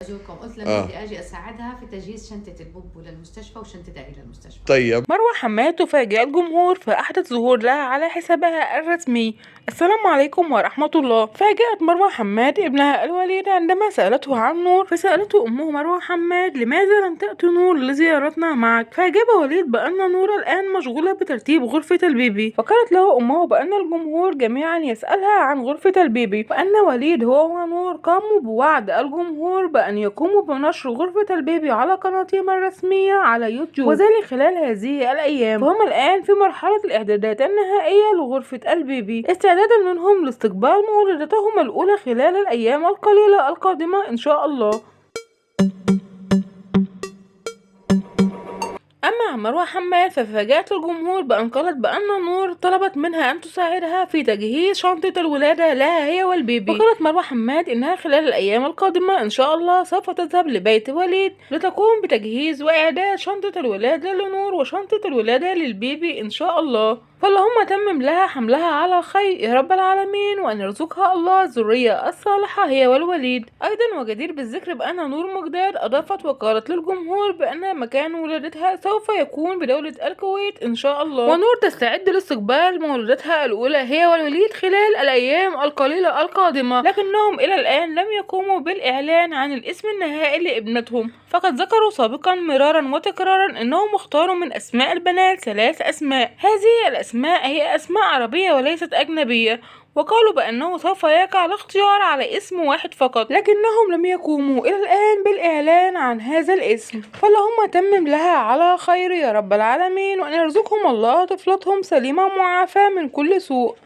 أجوكم قلت اه لمهدي أجي أساعدها في تجهيز شنطة البوبو للمستشفى وشنطتها إلى المستشفى. طيب. مروة حماد تفاجئ الجمهور في أحدث ظهور لها على حسابها الرسمي. السلام عليكم ورحمة الله. فاجأت مروة حماد ابنها الوليد عندما سألته عن نور، فسألته أمه مروة حماد لماذا لم تأتي نور لزيارتنا معك، فأجاب وليد بأن نور الآن مشغولة بترتيب غرفة البيبي، فقالت له أمه بأن الجمهور جميعا يسألها عن غرفة البيبي، وأن وليد هو ونور قاموا بوعد الجمهور بأن يقوموا بنشر غرفة البيبي على قناتهم الرسمية على يوتيوب، وذلك خلال هذه الأيام. فهم الآن في مرحلة الإعدادات النهائية لغرفة البيبي، استعدادا منهم لاستقبال مولدتهم الأولى خلال الأيام القليلة القادمة إن شاء الله. أما عن مروة حماد ففاجأت الجمهور بأن قالت بأن نور طلبت منها أن تساعدها في تجهيز شنطة الولادة لها هي والبيبي. وقالت مروة حماد إنها خلال الأيام القادمة إن شاء الله سوف تذهب لبيت وليد لتقوم بتجهيز وإعداد شنطة الولادة لنور وشنطة الولادة للبيبي إن شاء الله، فاللهم تمم لها حملها على خير يا رب العالمين، وأن يرزقها الله الذرية الصالحة هي والوليد. أيضا وجدير بالذكر بأن نور مجداد أضافت وقالت للجمهور بأن مكان ولادتها سوف يكون بدولة الكويت إن شاء الله، ونور تستعد لاستقبال مولدتها الأولى هي والوليد خلال الأيام القليلة القادمة، لكنهم إلى الآن لم يقوموا بالإعلان عن الاسم النهائي لابنتهم، فقد ذكروا سابقا مرارا وتكرارا أنهم اختاروا من أسماء البنات 3 أسماء، هذه الأسماء هي أسماء عربية وليست أجنبية، وقالوا بأنه سوف يقع الاختيار على اسم واحد فقط، لكنهم لم يقوموا إلى الآن بالإعلان عن هذا الاسم، فاللهم تمم لها على خير يا رب العالمين، وأن يرزقهم الله طفلتهم سليمة معافاة من كل سوء.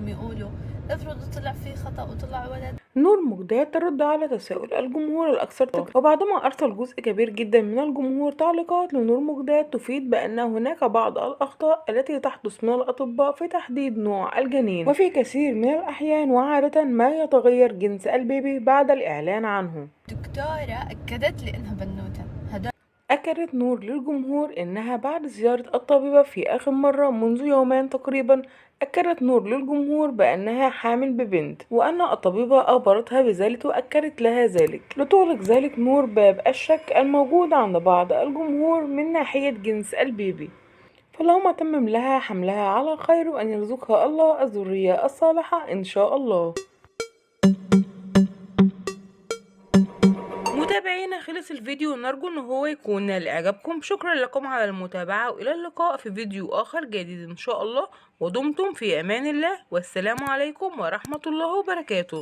يقولوا افرض طلع في خطأ وطلع ولد. نور مجداد ترد على تساؤل الجمهور الأكثر تكرارا، وبعدما أرسل جزء كبير جدا من الجمهور تعليقات لنور مجداد تفيد بأن هناك بعض الأخطاء التي تحدث من الأطباء في تحديد نوع الجنين، وفي كثير من الأحيان وعادة ما يتغير جنس البيبي بعد الإعلان عنه. دكتورة أكدت لي إنها بنوتة. أكدت نور للجمهور إنها بعد زيارة الطبيبة في آخر مرة منذ يومين تقريبا، أكدت نور للجمهور بأنها حامل ببنت، وأن الطبيبة أخبرتها بذلك وأكدت لها ذلك، لتغلق ذلك نور باب الشك الموجود عند بعض الجمهور من ناحية جنس البيبي، فاللهم تمم لها حملها على خير، وأن يرزقها الله الذرية الصالحة إن شاء الله. متابعينا خلص الفيديو، نرجو ان هو يكون نال اعجابكم. شكرا لكم على المتابعة، والى اللقاء في فيديو اخر جديد ان شاء الله، ودمتم في امان الله، والسلام عليكم ورحمة الله وبركاته.